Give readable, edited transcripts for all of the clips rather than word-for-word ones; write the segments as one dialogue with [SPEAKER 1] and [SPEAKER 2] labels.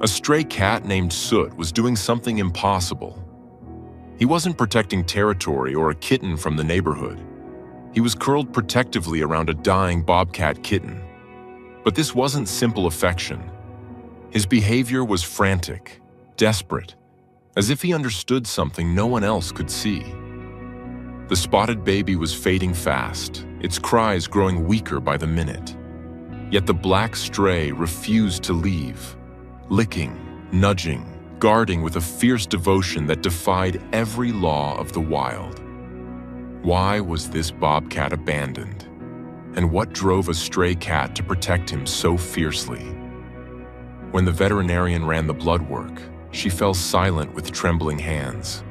[SPEAKER 1] A stray cat named Soot was doing something impossible. He wasn't protecting territory or a kitten from the neighborhood. He was curled protectively around a dying bobcat kitten. But this wasn't simple affection. His behavior was frantic, desperate, as if he understood something no one else could see. The spotted baby was fading fast, its cries growing weaker by the minute. Yet the black stray refused to leave, licking, nudging, guarding with a fierce devotion that defied every law of the wild. Why was this bobcat abandoned? And what drove a stray cat to protect him so fiercely? When the veterinarian ran the blood work, she fell silent with trembling hands.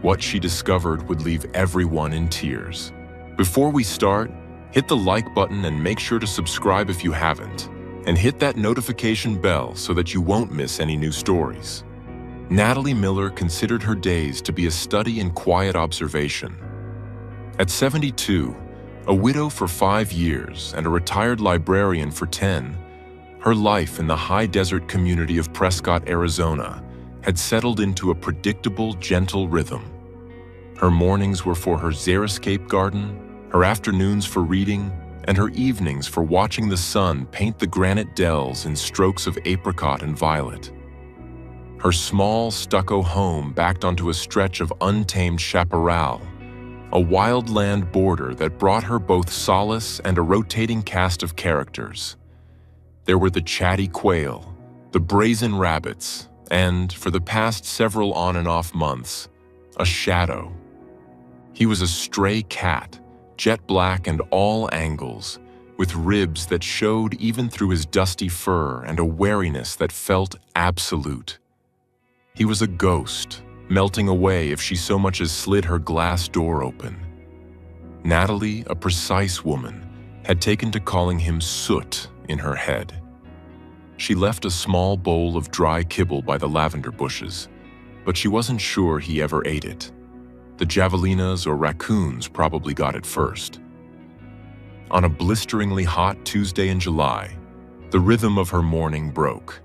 [SPEAKER 1] What she discovered would leave everyone in tears. Before we start, hit the like button and make sure to subscribe if you haven't, and hit that notification bell so that you won't miss any new stories. Natalie Miller considered her days to be a study in quiet observation. At 72, a widow for 5 years and a retired librarian for 10, her life in the high desert community of Prescott, Arizona, had settled into a predictable, gentle rhythm. Her mornings were for her xeriscape garden, her afternoons for reading, and her evenings for watching the sun paint the granite dells in strokes of apricot and violet. Her small stucco home backed onto a stretch of untamed chaparral, a wildland border that brought her both solace and a rotating cast of characters. There were the chatty quail, the brazen rabbits, and, for the past several on and off months, a shadow. He was a stray cat, jet black and all angles, with ribs that showed even through his dusty fur and a wariness that felt absolute. He was a ghost, melting away if she so much as slid her glass door open. Natalie, a precise woman, had taken to calling him Soot in her head. She left a small bowl of dry kibble by the lavender bushes, but she wasn't sure he ever ate it. The javelinas or raccoons probably got it first. On a blisteringly hot Tuesday in July, the rhythm of her morning broke.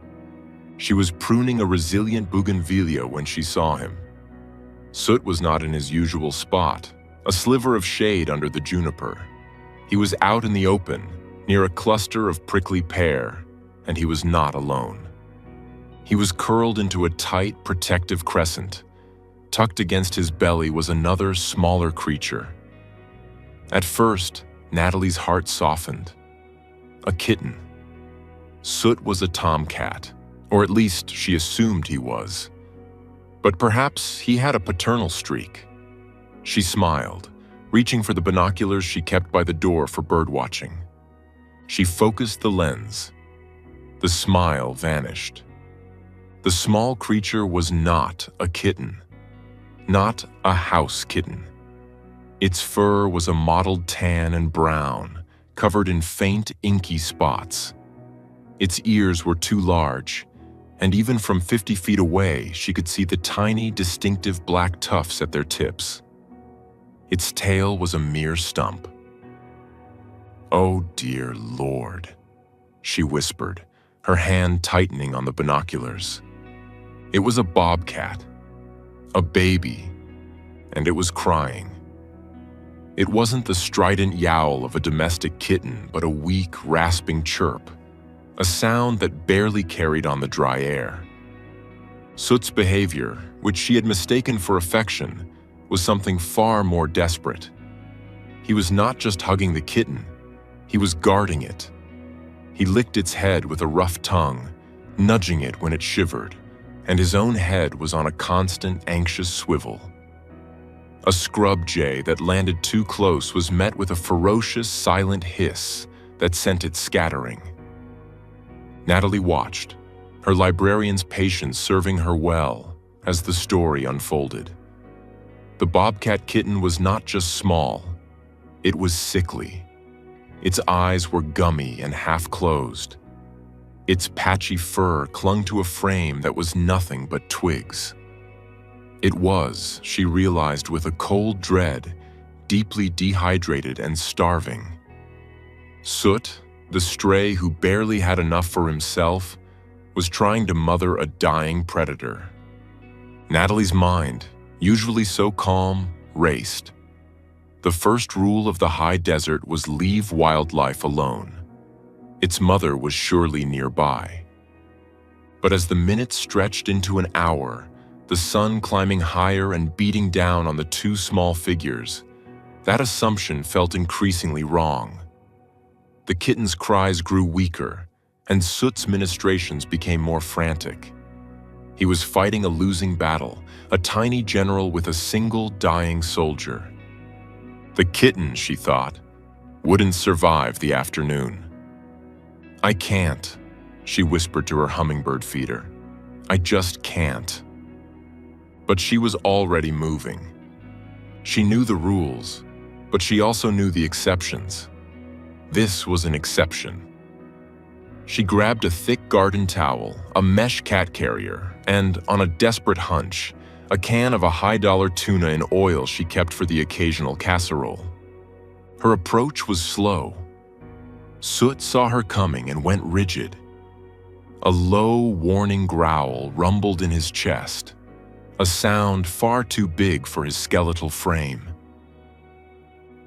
[SPEAKER 1] She was pruning a resilient bougainvillea when she saw him. Soot was not in his usual spot, a sliver of shade under the juniper. He was out in the open, near a cluster of prickly pear, and he was not alone. He was curled into a tight, protective crescent. Tucked against his belly was another, smaller creature. At first, Natalie's heart softened. A kitten. Soot was a tomcat, or at least she assumed he was. But perhaps he had a paternal streak. She smiled, reaching for the binoculars she kept by the door for birdwatching. She focused the lens. The smile vanished. The small creature was not a kitten. Not a house kitten. Its fur was a mottled tan and brown, covered in faint, inky spots. Its ears were too large, and even from 50 feet away, she could see the tiny, distinctive black tufts at their tips. Its tail was a mere stump. "Oh, dear Lord," she whispered, her hand tightening on the binoculars. It was a bobcat, a baby, and it was crying. It wasn't the strident yowl of a domestic kitten, but a weak, rasping chirp, a sound that barely carried on the dry air. Soot's behavior, which she had mistaken for affection, was something far more desperate. He was not just hugging the kitten, he was guarding it. He licked its head with a rough tongue, nudging it when it shivered, and his own head was on a constant, anxious swivel. A scrub jay that landed too close was met with a ferocious, silent hiss that sent it scattering. Natalie watched, her librarian's patience serving her well as the story unfolded. The bobcat kitten was not just small, it was sickly. Its eyes were gummy and half-closed. Its patchy fur clung to a frame that was nothing but twigs. It was, she realized with a cold dread, deeply dehydrated and starving. Soot, the stray who barely had enough for himself, was trying to mother a dying predator. Natalie's mind, usually so calm, raced. The first rule of the high desert was leave wildlife alone. Its mother was surely nearby. But as the minutes stretched into an hour, the sun climbing higher and beating down on the two small figures, that assumption felt increasingly wrong. The kitten's cries grew weaker, and Soot's ministrations became more frantic. He was fighting a losing battle, a tiny general with a single dying soldier. The kitten, she thought, wouldn't survive the afternoon. "I can't," she whispered to her hummingbird feeder. "I just can't." But she was already moving. She knew the rules, but she also knew the exceptions. This was an exception. She grabbed a thick garden towel, a mesh cat carrier, and, on a desperate hunch, a can of a high-dollar tuna in oil she kept for the occasional casserole. Her approach was slow. Soot saw her coming and went rigid. A low, warning growl rumbled in his chest, a sound far too big for his skeletal frame.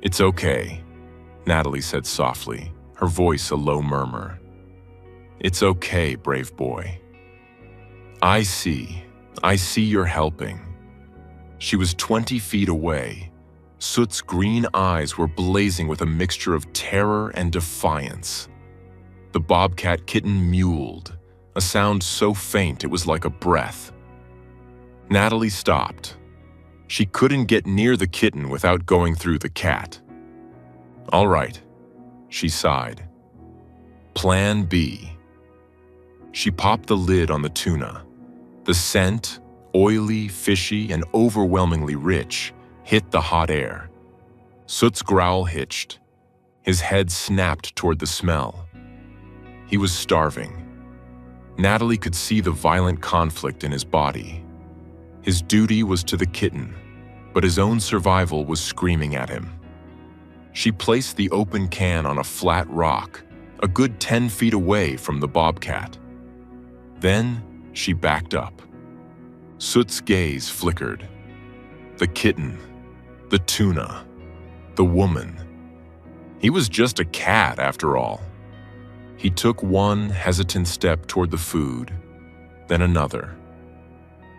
[SPEAKER 1] "It's okay," Natalie said softly, her voice a low murmur. "It's okay, brave boy. I see you're helping." She was 20 feet away. Soot's green eyes were blazing with a mixture of terror and defiance. The bobcat kitten mewled, a sound so faint it was like a breath. Natalie stopped. She couldn't get near the kitten without going through the cat. "All right," she sighed. "Plan B." She popped the lid on the tuna. The scent, oily, fishy, and overwhelmingly rich, hit the hot air. Soot's growl hitched. His head snapped toward the smell. He was starving. Natalie could see the violent conflict in his body. His duty was to the kitten, but his own survival was screaming at him. She placed the open can on a flat rock, a good 10 feet away from the bobcat. Then she backed up. Soot's gaze flickered. The kitten, the tuna, the woman. He was just a cat, after all. He took one hesitant step toward the food, then another.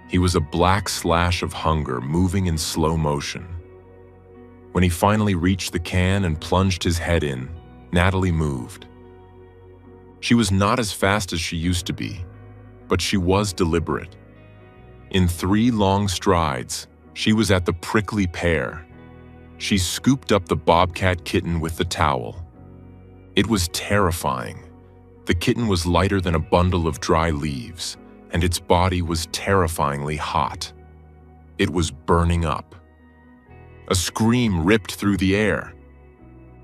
[SPEAKER 1] He was a black slash of hunger moving in slow motion. When he finally reached the can and plunged his head in, Natalie moved. She was not as fast as she used to be, but she was deliberate. In 3 long strides, she was at the prickly pear. She scooped up the bobcat kitten with the towel. It was terrifying. The kitten was lighter than a bundle of dry leaves, and its body was terrifyingly hot. It was burning up. A scream ripped through the air.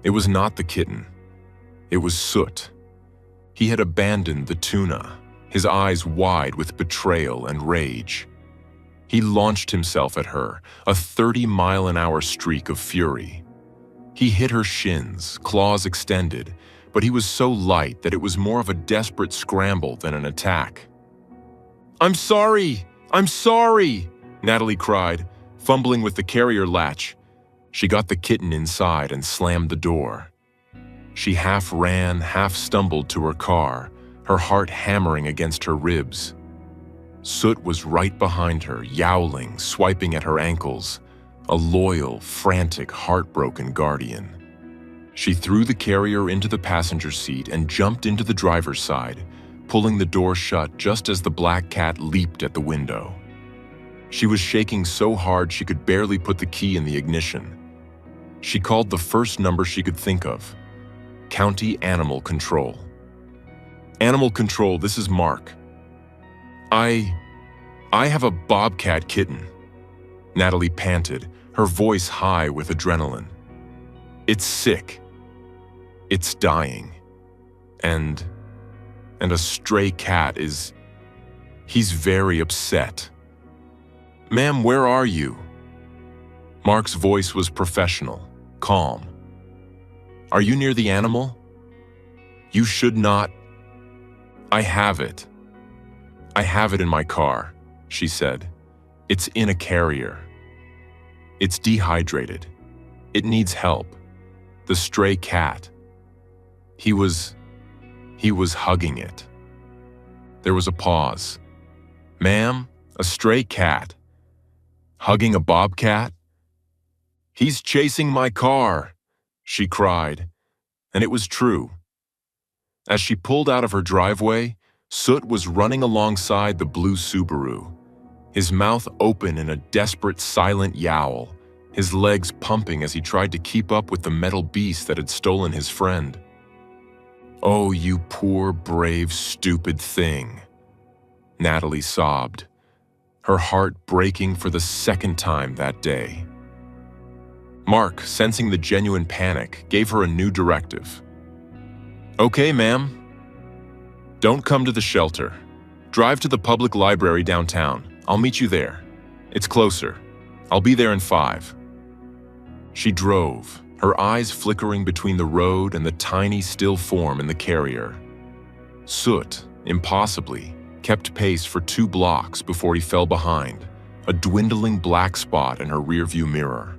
[SPEAKER 1] It was not the kitten. It was Soot. He had abandoned the tuna, his eyes wide with betrayal and rage. He launched himself at her, a 30-mile-an-hour streak of fury. He hit her shins, claws extended, but he was so light that it was more of a desperate scramble than an attack. "I'm sorry! I'm sorry!" Natalie cried, fumbling with the carrier latch. She got the kitten inside and slammed the door. She half ran, half stumbled to her car, her heart hammering against her ribs. Soot was right behind her, yowling, swiping at her ankles, a loyal, frantic, heartbroken guardian. She threw the carrier into the passenger seat and jumped into the driver's side, pulling the door shut just as the black cat leaped at the window. She was shaking so hard she could barely put the key in the ignition. She called the first number she could think of. County Animal Control. "Animal Control, this is Mark. I have a bobcat kitten," Natalie panted, her voice high with adrenaline. "It's sick. It's dying. And a stray cat he's very upset. Ma'am, where are you?" Mark's voice was professional, calm. "Are you near the animal? You should not. I have it. "I have it in my car," she said. "It's in a carrier. It's dehydrated. It needs help. The stray cat." He was hugging it. There was a pause. "Ma'am, a stray cat? Hugging a bobcat? He's chasing my car," she cried, and it was true. As she pulled out of her driveway, Soot was running alongside the blue Subaru, his mouth open in a desperate, silent yowl, his legs pumping as he tried to keep up with the metal beast that had stolen his friend. "Oh, you poor, brave, stupid thing," Natalie sobbed, her heart breaking for the second time that day. Mark, sensing the genuine panic, gave her a new directive. "Okay, ma'am. Don't come to the shelter. Drive to the public library downtown. I'll meet you there. It's closer. I'll be there in 5. She drove, her eyes flickering between the road and the tiny, still form in the carrier. Soot, impossibly, kept pace for 2 blocks before he fell behind, a dwindling black spot in her rearview mirror.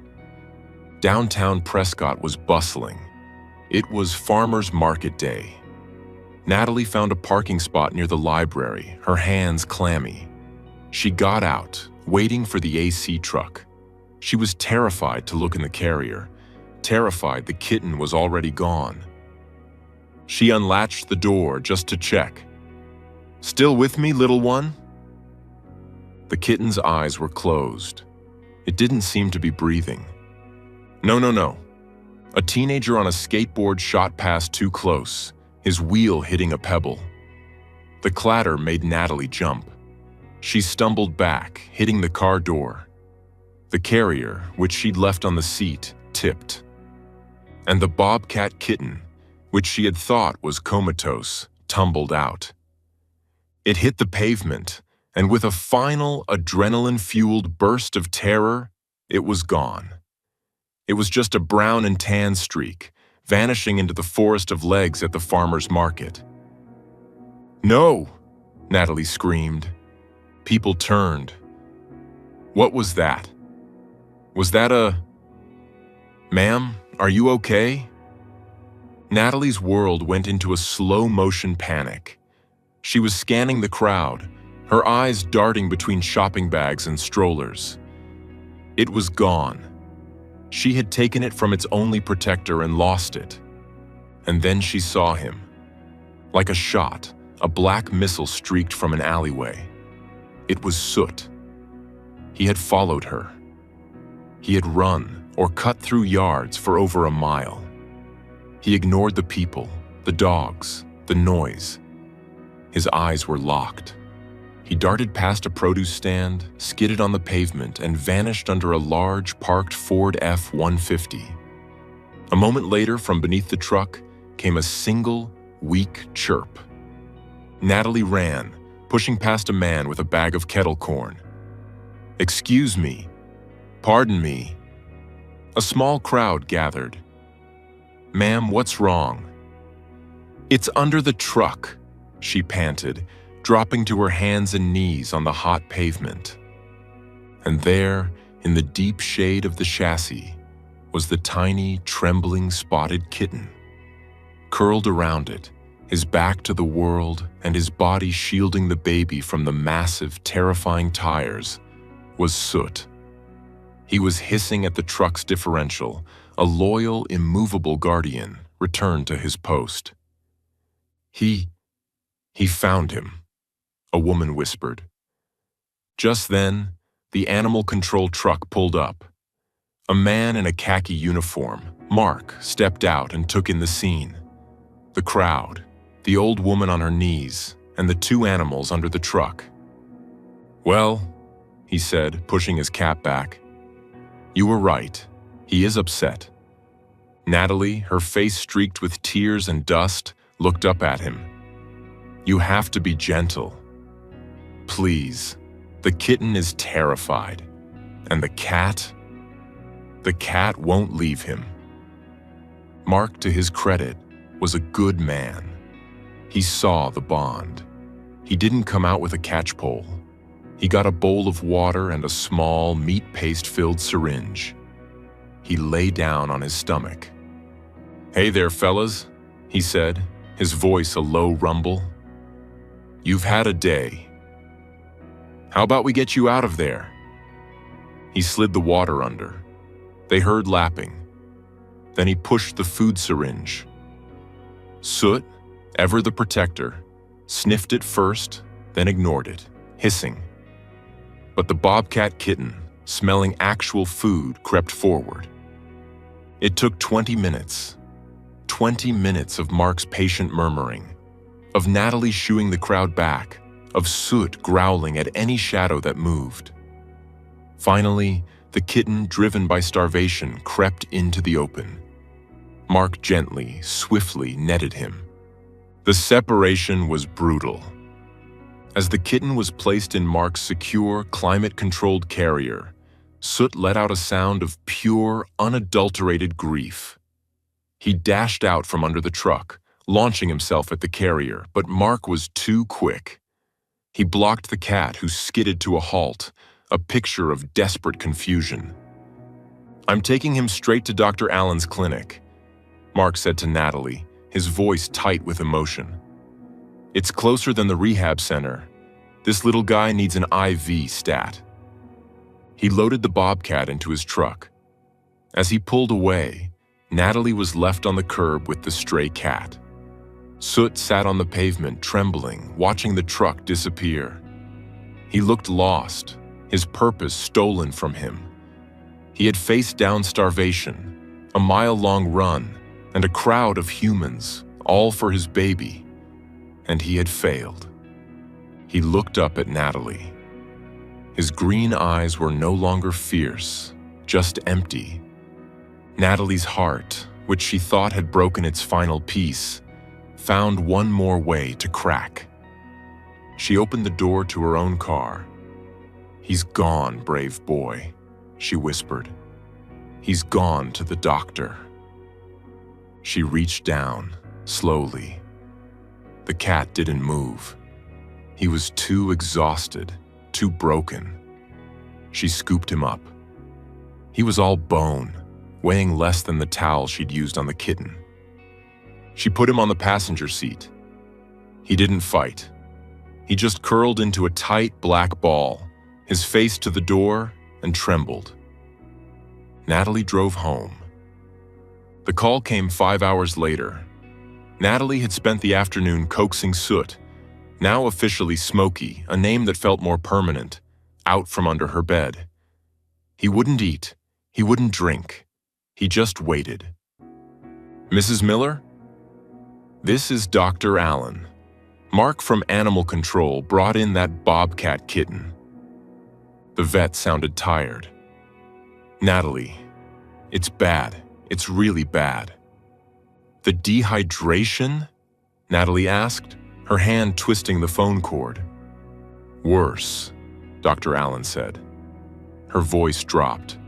[SPEAKER 1] Downtown Prescott was bustling. It was Farmers Market Day. Natalie found a parking spot near the library, her hands clammy. She got out, waiting for the AC truck. She was terrified to look in the carrier, terrified the kitten was already gone. She unlatched the door just to check. "Still with me, little one?" The kitten's eyes were closed. It didn't seem to be breathing. No. A teenager on a skateboard shot past too close, his wheel hitting a pebble. The clatter made Natalie jump. She stumbled back, hitting the car door. The carrier, which she'd left on the seat, tipped. And the Bobcat kitten, which she had thought was comatose, tumbled out. It hit the pavement, and with a final adrenaline-fueled burst of terror, it was gone. It was just a brown and tan streak, vanishing into the forest of legs at the farmer's market. "No!" Natalie screamed. People turned. What was that? Was that a... "Ma'am, are you okay?" Natalie's world went into a slow-motion panic. She was scanning the crowd, her eyes darting between shopping bags and strollers. It was gone. She had taken it from its only protector and lost it. And then she saw him. Like a shot, a black missile streaked from an alleyway. It was Soot. He had followed her. He had run or cut through yards for over a mile. He ignored the people, the dogs, the noise. His eyes were locked. He darted past a produce stand, skidded on the pavement, and vanished under a large, parked Ford F-150. A moment later, from beneath the truck, came a single, weak chirp. Natalie ran, pushing past a man with a bag of kettle corn. "Excuse me. Pardon me." A small crowd gathered. "Ma'am, what's wrong?" "It's under the truck," she panted, dropping to her hands and knees on the hot pavement. And there, in the deep shade of the chassis, was the tiny, trembling, spotted kitten. Curled around it, his back to the world and his body shielding the baby from the massive, terrifying tires, was Soot. He was hissing at the truck's differential, a loyal, immovable guardian returned to his post. He found him," a woman whispered. Just then, the animal control truck pulled up. A man in a khaki uniform, Mark, stepped out and took in the scene. The crowd, the old woman on her knees, and the 2 animals under the truck. "Well," he said, pushing his cap back, "you were right. He is upset." Natalie, her face streaked with tears and dust, looked up at him. "You have to be gentle. Please. The kitten is terrified. And the cat won't leave him." Mark, to his credit, was a good man. He saw the bond. He didn't come out with a catch pole. He got a bowl of water and a small, meat paste-filled syringe. He lay down on his stomach. "Hey there, fellas," he said, his voice a low rumble. "You've had a day. How about we get you out of there?" He slid the water under. They heard lapping. Then he pushed the food syringe. Soot, ever the protector, sniffed it first, then ignored it, hissing. But the Bobcat kitten, smelling actual food, crept forward. It took 20 minutes. 20 minutes of Mark's patient murmuring, of Natalie shooing the crowd back, of Soot growling at any shadow that moved. Finally, the kitten, driven by starvation, crept into the open. Mark gently, swiftly netted him. The separation was brutal. As the kitten was placed in Mark's secure, climate-controlled carrier, Soot let out a sound of pure, unadulterated grief. He dashed out from under the truck, launching himself at the carrier, but Mark was too quick. He blocked the cat, who skidded to a halt, a picture of desperate confusion. "I'm taking him straight to Dr. Allen's clinic," Mark said to Natalie, his voice tight with emotion. "It's closer than the rehab center. This little guy needs an IV stat." He loaded the Bobcat into his truck. As he pulled away, Natalie was left on the curb with the stray cat. Soot sat on the pavement, trembling, watching the truck disappear. He looked lost, his purpose stolen from him. He had faced down starvation, a mile-long run, and a crowd of humans, all for his baby, and he had failed. He looked up at Natalie. His green eyes were no longer fierce, just empty. Natalie's heart, which she thought had broken its final piece, found one more way to crack. She opened the door to her own car. "He's gone, brave boy," she whispered. "He's gone to the doctor." She reached down, slowly. The cat didn't move. He was too exhausted, too broken. She scooped him up. He was all bone, weighing less than the towel she'd used on the kitten. She put him on the passenger seat. He didn't fight. He just curled into a tight black ball, his face to the door, and trembled. Natalie drove home. The call came 5 hours later. Natalie had spent the afternoon coaxing Soot, now officially Smokey, a name that felt more permanent, out from under her bed. He wouldn't eat. He wouldn't drink. He just waited. "Mrs. Miller?" "This is Dr. Allen. Mark from Animal Control brought in that Bobcat kitten." The vet sounded tired. "Natalie, it's bad. It's really bad." "The dehydration?" Natalie asked, her hand twisting the phone cord. "Worse," Dr. Allen said. Her voice dropped.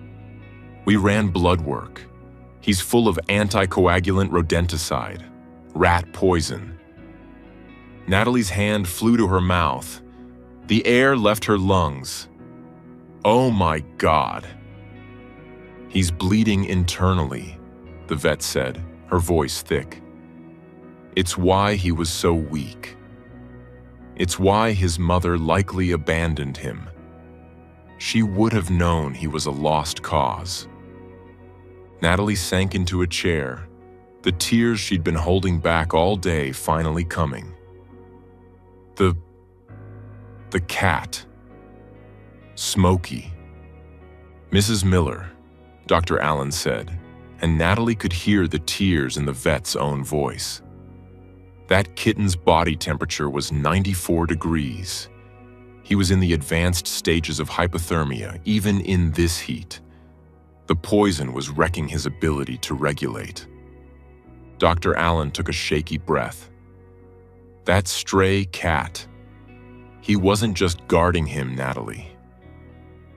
[SPEAKER 1] "We ran blood work. He's full of anticoagulant rodenticide, rat poison." Natalie's hand flew to her mouth. The air left her lungs. "Oh my God." "He's bleeding internally," the vet said, her voice thick. "It's why he was so weak. It's why his mother likely abandoned him. She would have known he was a lost cause." Natalie sank into a chair, the tears she'd been holding back all day finally coming. The cat. Smokey. "Mrs. Miller," Dr. Allen said, and Natalie could hear the tears in the vet's own voice. That kitten's body temperature was 94 degrees. He was in the advanced stages of hypothermia, even in this heat. The poison was wrecking his ability to regulate. Dr. Allen took a shaky breath. That stray cat. He wasn't just guarding him, Natalie.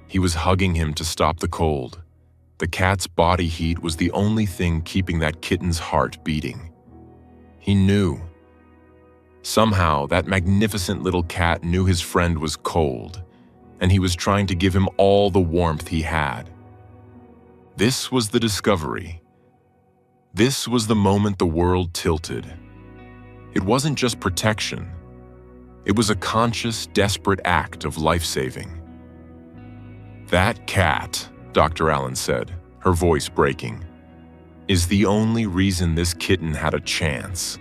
[SPEAKER 1] He was hugging him to stop the cold. The cat's body heat was the only thing keeping that kitten's heart beating. He knew. Somehow, that magnificent little cat knew his friend was cold, and he was trying to give him all the warmth he had. This was the discovery. This was the moment the world tilted. It wasn't just protection. It was a conscious, desperate act of life-saving. "That cat," Dr. Allen said, her voice breaking, "is the only reason this kitten had a chance.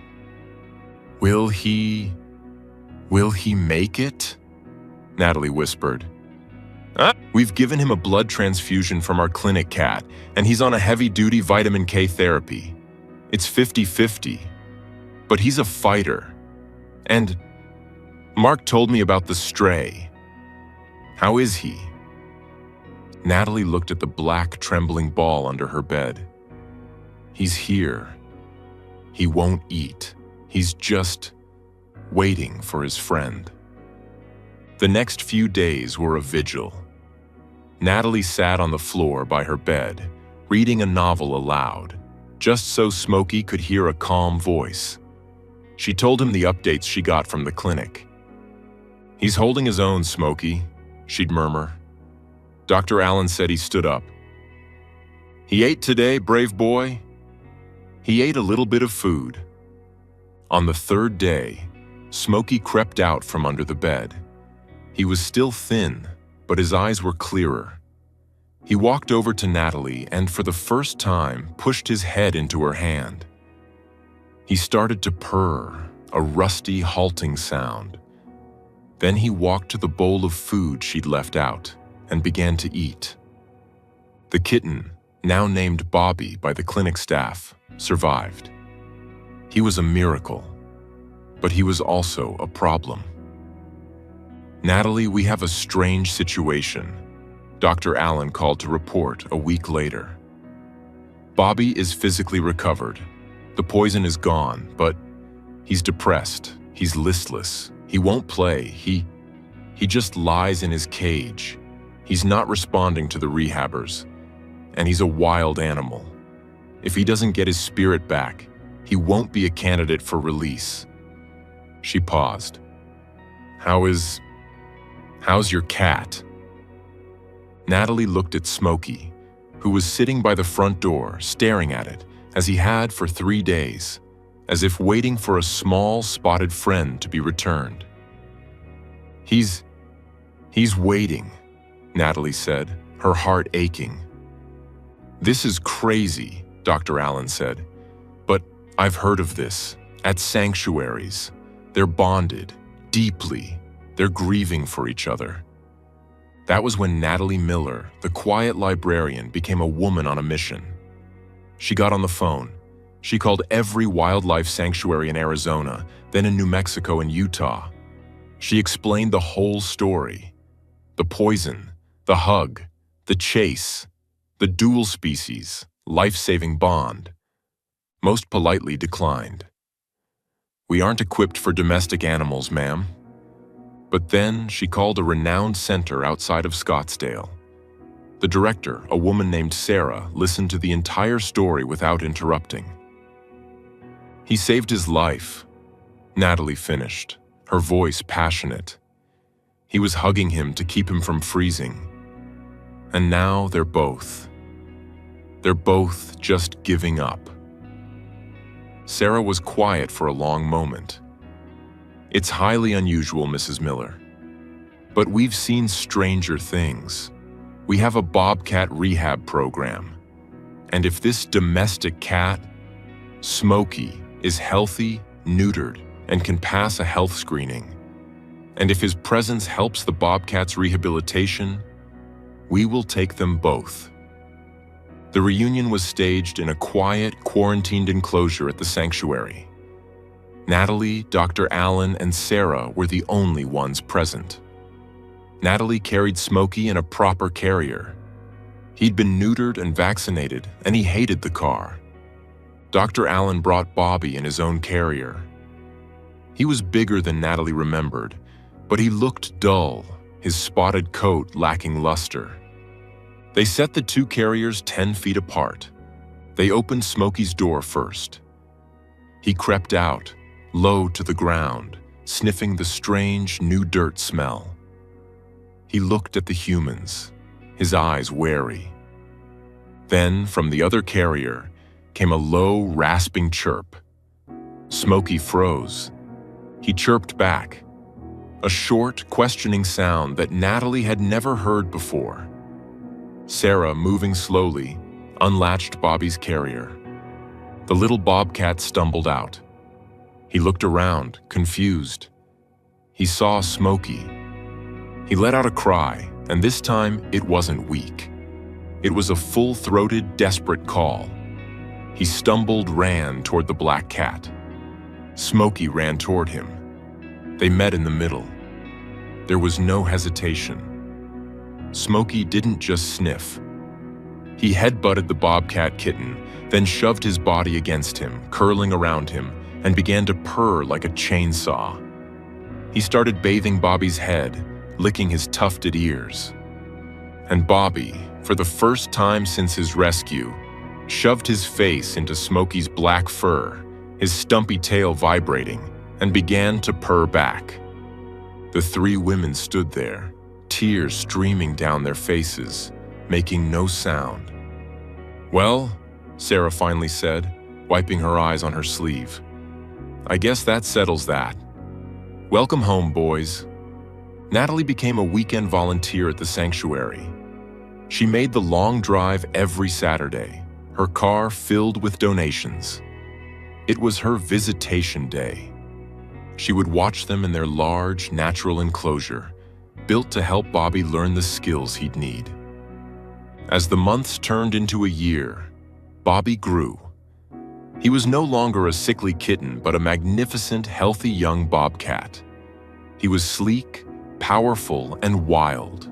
[SPEAKER 1] Will he make it?" Natalie whispered. "We've given him a blood transfusion from our clinic cat, and he's on a heavy-duty vitamin K therapy. It's 50-50. But he's a fighter. And Mark told me about the stray. How is he?" Natalie looked at the black, trembling ball under her bed. "He's here. He won't eat. He's just waiting for his friend." The next few days were a vigil. Natalie sat on the floor by her bed, reading a novel aloud, just so Smokey could hear a calm voice. She told him the updates she got from the clinic. "He's holding his own, Smokey," she'd murmur. Dr. Allen said he stood up. "He ate today, brave boy. He ate a little bit of food." On the third day, Smokey crept out from under the bed. He was still thin, but his eyes were clearer. He walked over to Natalie and, for the first time, pushed his head into her hand. He started to purr, a rusty, halting sound. Then he walked to the bowl of food she'd left out and began to eat. The kitten, now named Bobby by the clinic staff, survived. He was a miracle, but he was also a problem. "Natalie, we have a strange situation," Dr. Allen called to report a week later. "Bobby is physically recovered. The poison is gone, but he's depressed, he's listless, he won't play, he just lies in his cage. He's not responding to the rehabbers, and he's a wild animal. If he doesn't get his spirit back, he won't be a candidate for release." She paused. How's your cat?" Natalie looked at Smokey, who was sitting by the front door, staring at it, as he had for 3 days, as if waiting for a small, spotted friend to be returned. He's waiting," Natalie said, her heart aching. "This is crazy," Dr. Allen said, "but I've heard of this. At sanctuaries. They're bonded, deeply. They're grieving for each other." That was when Natalie Miller, the quiet librarian, became a woman on a mission. She got on the phone. She called every wildlife sanctuary in Arizona, then in New Mexico and Utah. She explained the whole story. The poison, the hug, the chase, the dual species, life-saving bond. Most politely declined. "We aren't equipped for domestic animals, ma'am." But then she called a renowned center outside of Scottsdale. The director, a woman named Sarah, listened to the entire story without interrupting. "He saved his life," Natalie finished, her voice passionate. "He was hugging him to keep him from freezing. And now they're both just giving up." Sarah was quiet for a long moment. "It's highly unusual, Mrs. Miller. But we've seen stranger things. We have a Bobcat rehab program. And if this domestic cat, Smokey, is healthy, neutered, and can pass a health screening, and if his presence helps the Bobcat's rehabilitation, we will take them both." The reunion was staged in a quiet, quarantined enclosure at the sanctuary. Natalie, Dr. Allen, and Sarah were the only ones present. Natalie carried Smokey in a proper carrier. He'd been neutered and vaccinated, and he hated the car. Dr. Allen brought Bobby in his own carrier. He was bigger than Natalie remembered, but he looked dull, his spotted coat lacking luster. They set the two carriers 10 feet apart. They opened Smokey's door first. He crept out, low to the ground, sniffing the strange new dirt smell. He looked at the humans, his eyes wary. Then, from the other carrier, came a low, rasping chirp. Smokey froze. He chirped back, a short, questioning sound that Natalie had never heard before. Sarah, moving slowly, unlatched Bobby's carrier. The little bobcat stumbled out. He looked around, confused. He saw Smokey. He let out a cry, and this time it wasn't weak. It was a full-throated, desperate call. He stumbled, ran toward the black cat. Smokey ran toward him. They met in the middle. There was no hesitation. Smokey didn't just sniff. He headbutted the bobcat kitten, then shoved his body against him, curling around him, and began to purr like a chainsaw. He started bathing Bobby's head, licking his tufted ears. And Bobby, for the first time since his rescue, shoved his face into Smokey's black fur, his stumpy tail vibrating, and began to purr back. The three women stood there, tears streaming down their faces, making no sound. "Well," Sarah finally said, wiping her eyes on her sleeve, "I guess that settles that. Welcome home, boys." Natalie became a weekend volunteer at the sanctuary. She made the long drive every Saturday, her car filled with donations. It was her visitation day. She would watch them in their large, natural enclosure, built to help Bobby learn the skills he'd need. As the months turned into a year, Bobby grew. He was no longer a sickly kitten, but a magnificent, healthy young bobcat. He was sleek, powerful, and wild,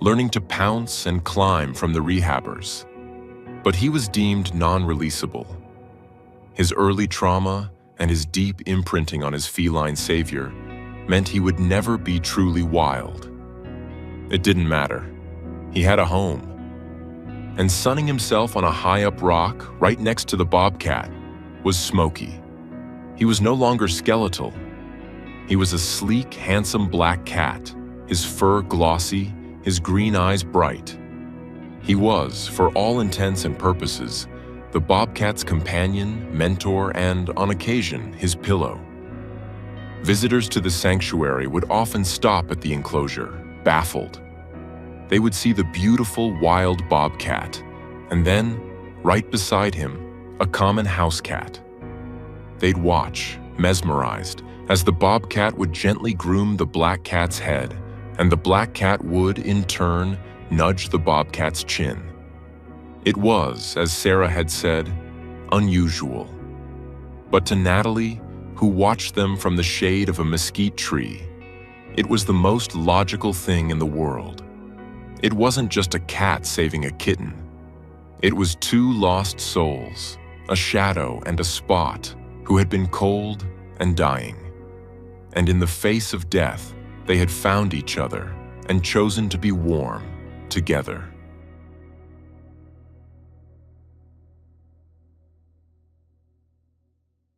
[SPEAKER 1] learning to pounce and climb from the rehabbers. But he was deemed non-releasable. His early trauma and his deep imprinting on his feline savior meant he would never be truly wild. It didn't matter. He had a home. And sunning himself on a high-up rock right next to the bobcat was Smokey. He was no longer skeletal. He was a sleek, handsome black cat, his fur glossy, his green eyes bright. He was, for all intents and purposes, the bobcat's companion, mentor, and, on occasion, his pillow. Visitors to the sanctuary would often stop at the enclosure, baffled. They would see the beautiful, wild bobcat, and then, right beside him, a common house cat. They'd watch, mesmerized, as the bobcat would gently groom the black cat's head, and the black cat would, in turn, nudge the bobcat's chin. It was, as Sarah had said, unusual. But to Natalie, who watched them from the shade of a mesquite tree, it was the most logical thing in the world. It wasn't just a cat saving a kitten. It was two lost souls, a shadow and a spot, who had been cold and dying. And in the face of death, they had found each other and chosen to be warm together.